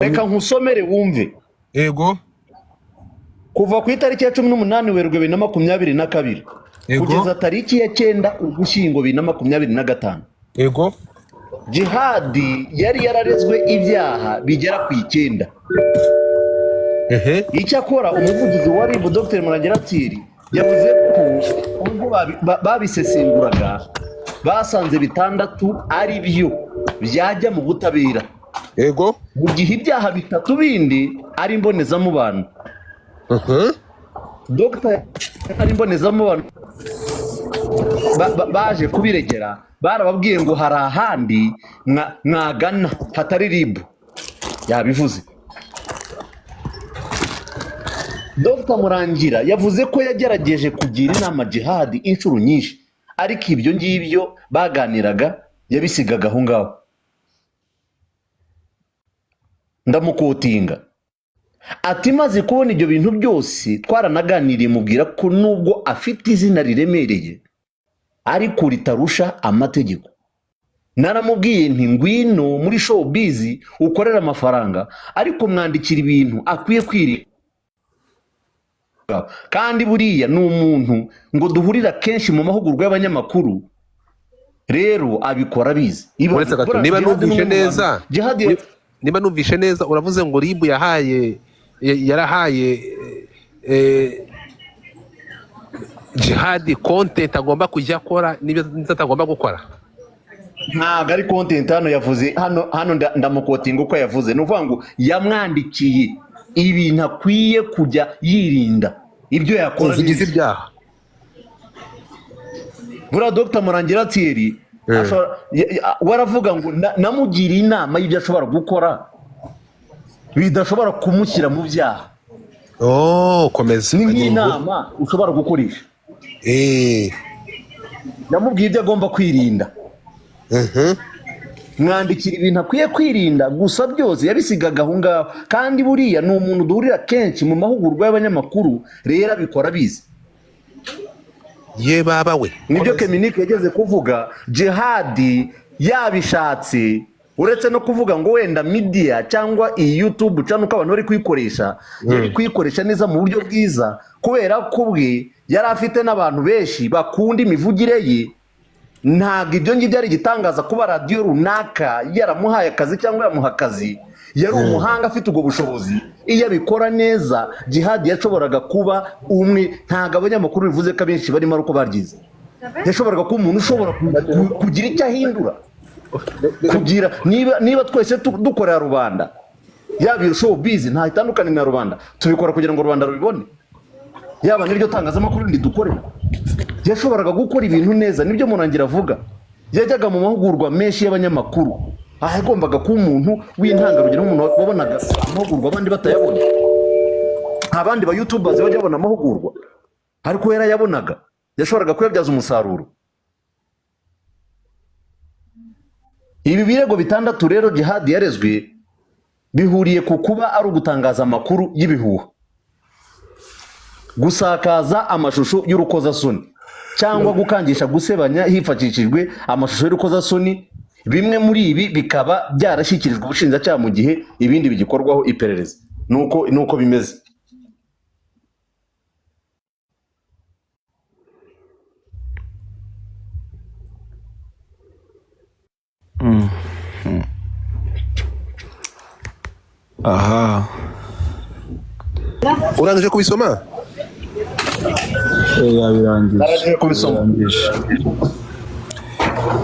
reka nkusomere wumve. Yego. Kuva ku itariki ya 18 Werurwe 2022 kugeza tariki ya 9 Ugushyingo 2025. Yego. Jihadi yari yararezwe ibyaha bigera ku 9. Icyakora umuvugizi wa RIB Dr Murangira Thierry yavuze ko ubwo babisesenguraga basanze 6 ari byo byajya mu butabera. Yego. Mu gihe ibyaha 3 bindi ari imbonezamubano. Dr ari imbonezamubano baje kubiregera barababwiye ngo hari ahandi mwagana hatari RIB yabivuze. Dr Murangira yavuze ko yagerageje kugira inama Jihadi inshuro nyinshi ariko ibyo ngibyo baganiraga yabisigaga aho ngaho. Ndamukotinga ati maze kubona ibyo bintu byose twaranaganiriye mubwira ko nubwo afite izina riremereye ariko ritarusha amategeko. Naramubwiye nti ngwino muri showbiz ukorera amafaranga ariko mwandikira ibintu akwiye kwirinda, kandi buriya ni umuntu ngo duhurira kenshi mu mahugurwa y'abanyamakuru rero abikora bizi. Niba numvishe neza uravuze ngo RIB yarahaye Jihadi content agomba kujya akora n'ibyo atagomba gukora. Ntabwo ari content hano yavuze, hano ndamukotinga uko yavuze. Ni ukuvuga ngo yamwandikiye ibintu akwiye kujya yirinda ibyo yakora bigize ibyaha. Buriya Dr Murangira Thierry waravuga ngo namugiriye inama y'ibyo ashobora gukora bidashobora kumushyira mu byaha. Komeza. Ni nk'inama ushobora gukoresha. Yamubwiye ibyo agomba kwirinda. Mwandikira ibintu akwiye kwirinda gusa byose yabisigaga aho ngaho, kandi buriya ni umuntu duhurira kenshi mu mahugurwa y'abanyamakuru rero abikora bizi. Ye baba we nibyo Keminike yageze kuvuga. Jihadi yabishatse uretse no kuvuga ngo wenda media cyangwa iyi YouTube cyangwa uko abantu bari kuyikoresha yari kuyikoresha neza mu buryo bwiza kubera ko bwe yari afite n'abantu benshi bakunda imivugire ye. Ntabwo ibyo ngibyo ari igitangaza kuba radiyo runaka yaramuhaye akazi cyangwa yamuha akazi. Yari umuhanga afite ubwo bushobozi. Iyo abikora neza Jihadi yashoboraga kuba umwe. Ntabwo abanyamakuru bivuze ko abenshi barimo ari uko baryize. Yashoboraga kuba umuntu ushobora kugira icyo ahindura, kugira niba twese dukorera rubanda yaba iyo showbiz nta itandukanye na rubanda tubikora kugira ngo rubanda rubibone, yaba n'iryo tangazamakuru ndi dukorera. Yashoboraga gukora ibintu neza. Nibyo Murangira avuga. Yajyaga mu mahugurwa menshi y'abanyamakuru. Yagombaga kuba umuntu w'intangarugero, umuntu wabonaga amahugurwa abandi batayabona. Abandi ba YouTubers bajya babona amahugurwa ariko yarayabonaga. Yashoboraga kuyabyaza umusaruro. Ibi birego 6 rero Jihadi yarezwe bihuriye ku kuba ari ugutangaza amakuru y'ibihuha, gusakaza amashusho y'urukozasoni cyangwa gukangisha gusebanya hifashishijwe amashusho y'urukozasoni. Bimwe muri ibi bikaba byarashyikirijwe ubushinjacyaha mu gihe ibindi bigikorwaho iperereza. Nuko bimeze. Aha. Urangije kubisoma? Yabirangije. Narangije kubisoma.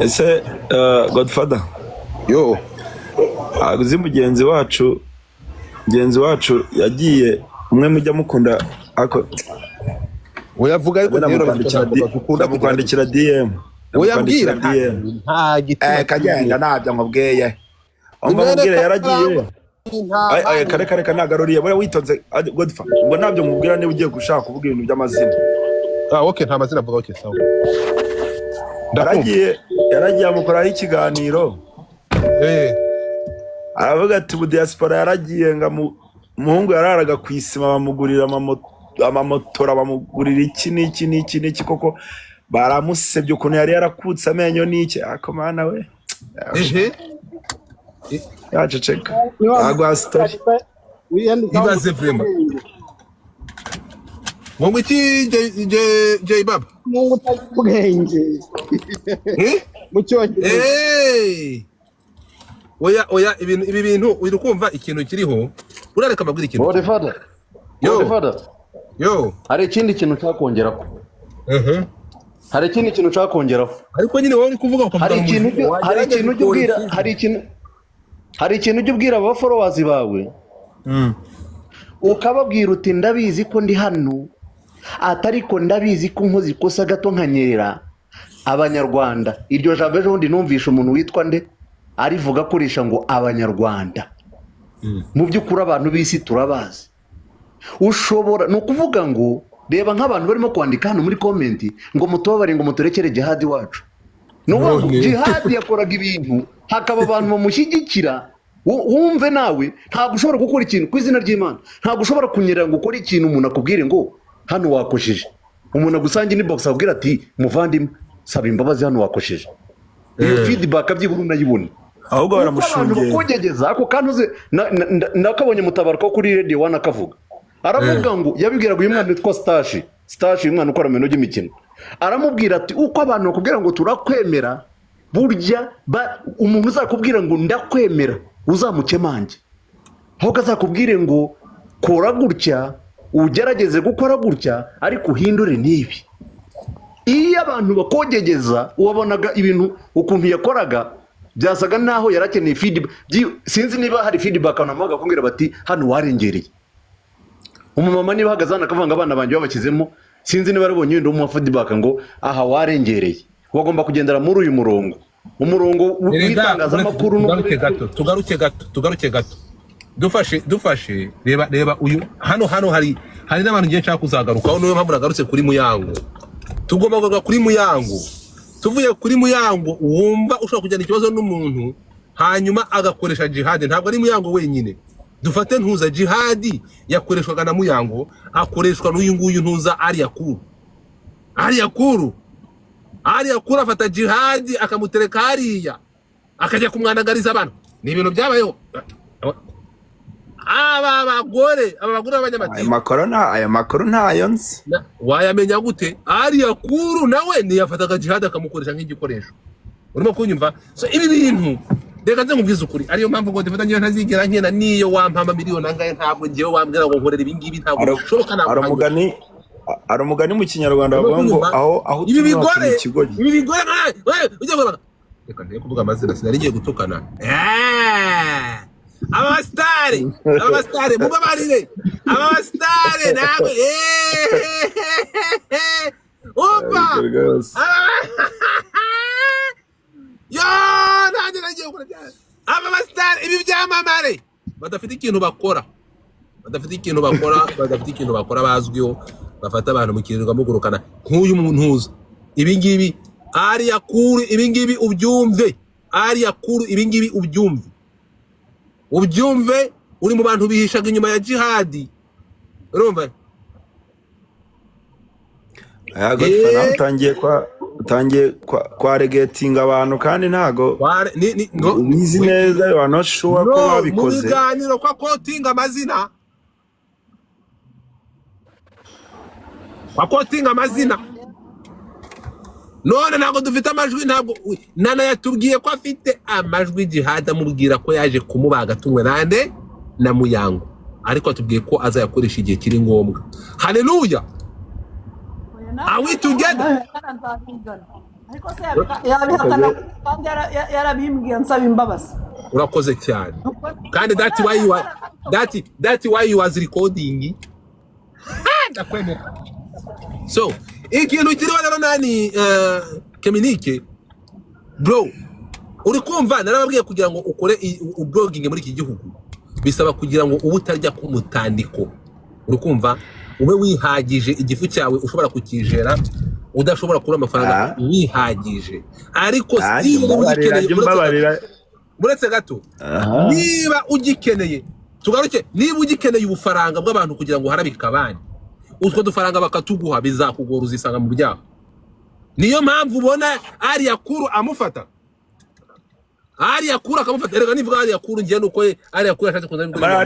Ese Godfather. Yo. Aguzi mugenzi wacu yagiye umwe mujya mukunda ako Oyavuga ariko kwandikira DM. Oyabwira nta giti. Kagenda nabyo nkubweye. Umubwire yaragiye. Kare nagaruriye bora witonze Godfather. Ubwo nabyo mubwira niba ugiye gushaka kuvuga ibintu by'amazina. Okay, nta mazina avuga. Okay, sawa. Yaragiye amukoraho ikiganiro. Aravuga ati bu diaspora yaragiye nga muhungu yararaga kwisima bamugurira amamotora bamugurira iki n'iki koko baramusebye ukuntu yari yarakutse amenyo n'iki akomana we. yaceceka agwa story ibaze vrema ngo iki J Baba Mungu ubwenge mu cyongereza oya ibi bintu uri kumva ikintu kiriho urareka amabwira ikintu Godfather yo hari ikindi kintu cyakongeraho ariko nyine wowe uri kuvuga ko hari ikintu ujya ubwira aba followers bawe ukababwira uti ndabizi ko ndi hano atariko ndabizi ko nkoze ikosa gato nkanyerera abanyarwanda. Iryo jambo ejo bundi numvisha umuntu witwa nde arivuga akoresha ngo abanyarwanda. Mu by'ukuri abantu b'isi turabazi. Ushobora no kuvuga ngo reba nk'abantu barimo kwandika hano muri comment ngo mutobare ngo muturekere jihad wacu. No jihad yakoraga ibintu hakaba abantu bamushyigikira. Wumve nawe ntabwo ushobora gukora ikintu ku izina ry'Imana. Ntabwo ushobora kunyerera ngo ukore ikintu umuntu akubwire ngo hano wakosheje. Umuntu agusange ni box akubwira ati muvandimwe saba imbabazi hano wakosheje. Iyo feedback byibura unayibona. Ahubwo baramushungera. Kugegeza ako kantuze nakabonye mutabaruka kuri radio wana kavuga. Aravuga ngo yabibwiraga uyu mwana witwa Stash uyu mwana ukora meno y'imikino. Aramubwira ati uko abantu bakubwira ngo turakwemera burya umuntu uzakubwira ngo ndakwemera uzamukemange. Aho kazakubwire ngo kora gutya ugerageze gukora gutya ariko uhindure nibi. Iyo abantu bakogegeza wabonaga ibintu ukuntu yakoraga byasaga naho yarakeneye feedback. Sinzi niba hari feedback anamaga kumbwira bati hano warengereye. Umumama niba hagazana akavanga abana banjye babakizemo sinzi niba arabonye wenda mu feedback ngo aha warengereye. Wagomba kugendera muri uyu murongo. Umurongo witangaza makuru tugaruke gato. Dufashe reba uyu hano hari n'abantu ngiye nshaka kuzagarukaho niyo mpamvu nagarutse kuri Muyango. Tugomba kugaruka kuri Muyango. Tuvuye kuri Muyango wumva ushobora kujyana ikibazo n'umuntu hanyuma agakoresha jihad. Ntabwo ari Muyango wenyine. Dufate ntuza jihad yakoreshwaga na Muyango akoreshwa n'uyu nguyu ntuza Ariyakuru afata jihad akamutereka hariya akajya kumwanagariza abantu. Ni ibintu byabayeho. Aba bagore b'abanyamadini aya makuru ntayo nzi wayamenya gute? Ariyakuru nawe niyafataga jihad akamukoresha nk'igikoresho. Urimo kunyumva? So ibi bintu reka nze nkubwize ukuri ariyo mpamvu ngo ndifata ngiye ntazigera nkena niyo wampamba miliyoni angahe ntabwo ngiye wambwira ngo nkorera ibi ngibi ntabwo bishoboka. Ari umugani mu Kinyarwanda bavuga ngo aho ibi bigore ujye kuvuga reka ndiye kuvuga amazina sinari ngiye gutukana. Abastare mubabarire abastare nawe opa yo nanjye nagiye gukora cyane abastare ibi byamamare badafite ikintu bakora bazwiho bafata abantu mu kirirwa mugurukana nk'uyu muntu uza ibi ngibi Ariyakuru ibi ngibi ubyumve ubyumve uri mu bantu bihishaga inyuma ya jihad. Urumva utangiye kwa regetinga abantu kandi ntago ubizi neza you are not sure ko babikoze. Mu biganiro kwa kotinga amazina none ntabwo dufite amajwi. Ntabwo nana yatubwiye ko afite amajwi jihad amubwira ko yaje kumubaga tumwe nande na Muyango ariko atubwiye ko azayakoresha igihe kiri ngombwa. Haleluya. Are we together? yarabimbwiye nsaba imbabazi. Urakoze cyane kandi that's why you was recording. Ndakwemera. So ikintu kiriho rero nani Keminike bro uri kumva narababwiye kugira ngo ukore blogging muri iki gihugu bisaba kugira ngo ube utarya ku mutandiko. Uri kumva ube wihagije igifu cyawe ushobora kukijera udashobora kubura amafaranga wihagije ariko buretse gato niba ugikeneye tugaruke niba ugikeneye ubufaranga bw'abantu kugira ngo harabika abandi utwo dufaranga bakatuguha bizakugora uzisanga mu byaha. Niyo mpamvu ubona Ariyakuru amufata Ariya kura akamufata rega nivuga ariya kura ngiye nuko ariya kura ashatse kunza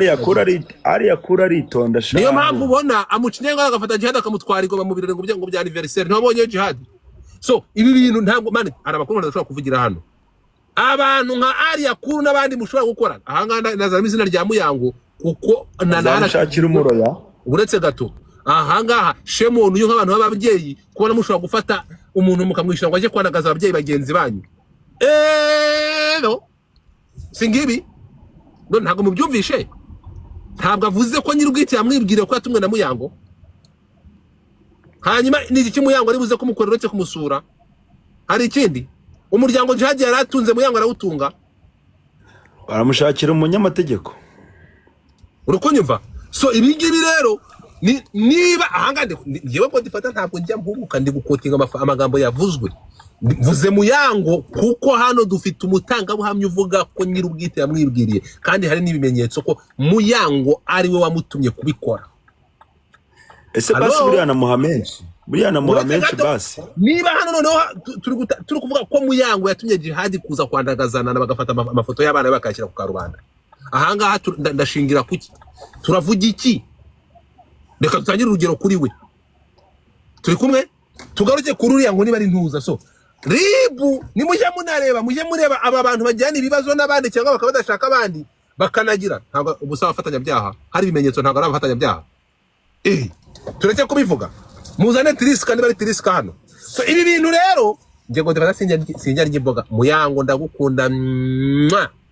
ariya kura aritonda sha niyo mpamvu ubona amucinye ngo agafata Jihad akamutwara ngo bamubirire ngo bya anniversaire ntibabonye Jihad. So ibi bintu ntabwo mani arabakuru ndashobora kuvugira hano abantu nka ariya kura n'abandi mushobora gukora ahangana nazaramo izina rya Muyango kuko nanana shakira umuroya uretse gato ahangaha shemuntu yo nk'abantu b'ababyeyi kubona mushobora gufata umuntu mukamwishyura ngo aje kwanagaza ababyeyi bagenzi banyu no singibi no ntago mubyumvishe ntabwo avuze ko nyir'ubwite yamwibwire ko yatumwe na Muyango hanyuma n'iki cy'Umuyango ari buze kumukorera uretse kumusura hari ikindi umuryango Jihad yaratunze Muyango arawutunga baramushakira umunyamategeko urukunyumva. So ibingibi rero niba ahangande yewe ngo difata ntabwo njya mpubuka ndi gukotinga amagambo yavuzwe mvuze Muyango kuko hano dufite umutangabuhamya uvuga ko nyir'ubwite yamwibwiriye kandi hari n'ibimenyetso ko Muyango ari we wamutumye kubikora. Ese basi buriya na Mohamed basi niba hano noneho turi kuvuga ko Muyango yatumye Jihad kuza kwandagazana bagafata amafoto y'abana bakashyira ku karubanda ahangaha ndashingira kuki turavuga iki reka tutangire urugero kuri we turi kumwe tugaruke kuri uriya ngo niba ari ntuza. So ribu ni mujye mureba aba bantu bajyana ibibazo n'abandi cyangwa bakaba badashaka abandi bakanagira ntabwo ubusaba afatanya byaha hari ibimenyetso ntabwo ari abafatanya byaha tureke kubivuga muzane tiriska niba ari tiriska hano. So ibi bintu rero ngiye ngo ndabona sinjya ry'imboga Muyango ndagukunda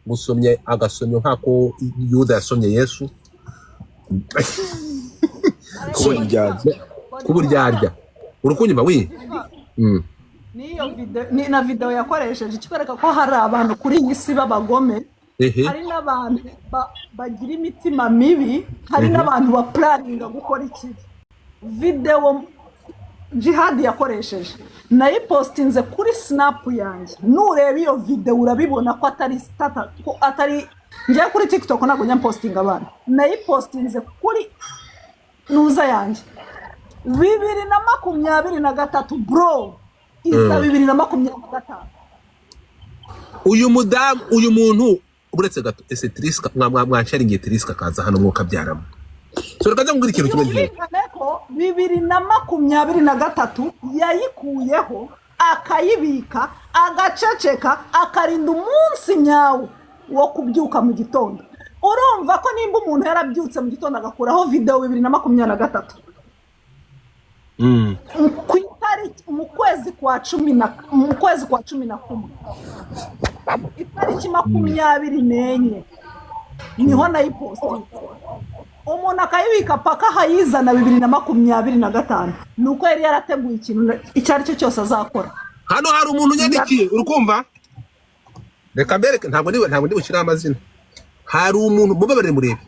musomye agasomyo nkako Yuda yasomye Yesu kuburyarya urukunyuma wi niyo video ni na video yakoresheje ikwereka ko hari abantu kuri iyi si b'abagome hari n'abantu bagira imitima mibi hari n'abantu ba planninga gukora iki video Jihad yakoresheje nayipostinze kuri snap yanjye nureba iyo video urabibona ko atari njye kuri TikTok ntabwo njya postinga abantu nayipostinze kuri nuza yanjye 2023 bro isa 2025 uyu muntu uretse gato ese Triska mwansharingiye Triska kaza hano mwuka byaramo so rekaza ngura ikintu kimwe 2023 yayikuyeho akayibika agaceceka akarinda umunsi nyawo wo kubyuka mu gitondo. Urumva ko nimba umuntu yarabyutse mu gitondo agakuraho video 2023 ku itariki mu kwezi kwa 11 itariki 24 niho nayipostinze umuntu akayibika paka hayizana 2025 nuko yari yarateguye ikintu icyari cyo cyose azakora. Hano hari umuntu nyandikiye urukumva reka mbereke ntabwo ndi bushyira amazina hari umuntu mubabarire murebe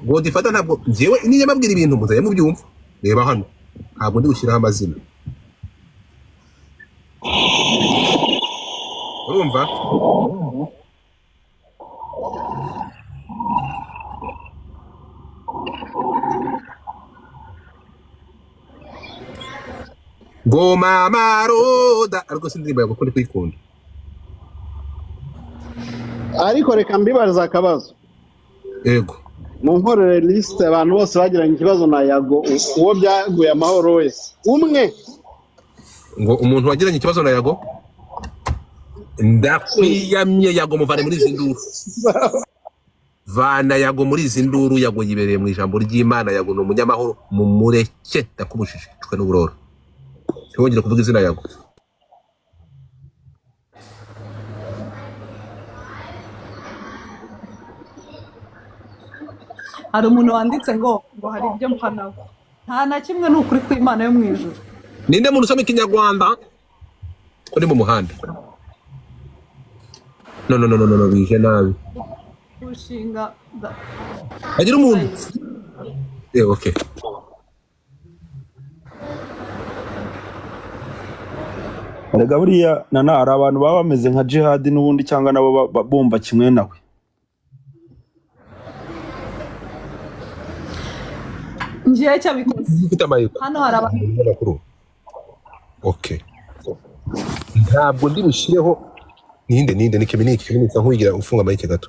ngo difata ntabwo ngewe niye mabwira ibintu muzaye mubyumva reba hano ntabwo ndi bushyira amazina urumva Goma maroda ariko sindimba yako kuri kwikunda ariko reka mbibariza akabazo yego mu nkorere liste abantu bose bagiranye ikibazo na Yago uwo byaguye amahoro wese umwe ngo umuntu wagiranye ikibazo na Yago ndakwiyamye Yago muvane muri zinduru vana Yago muri zinduru Yago yibereye mu ijambo ry'Imana Yago no munyamahoro mu mureke ndakubushije twe n'uburoro twongera kuvuga izina Yago hari umuntu wanditse ngo hari ibyo mpfanaho nta na kimwe n'ukuri kw'Imana yo mu ijuru. Ninde muntu usoma ikinyarwanda kuri mu muhanda no bije nabi ushinga agira umuntu okay Erega buriya hari abantu baba bameze nka Jihad n'ubundi cyangwa nabo bumva kimwe nawe ngiye cyabikoze ufite amayiko hano hari abantu okay ntabwo ndi bushireho ninde ni kiminiki nkwigira ufunga mike gato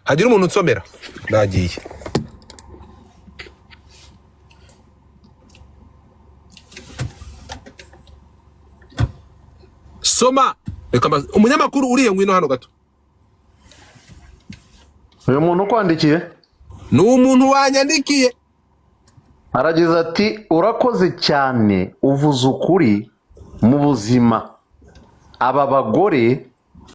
hagira umuntu unsomera nagiye soma reka umunyamakuru uriye ngwino hano gato uyu muntu ukwandikiye ni umuntu wanyandikiye aragize ati urakoze cyane uvuze ukuri mu buzima aba bagore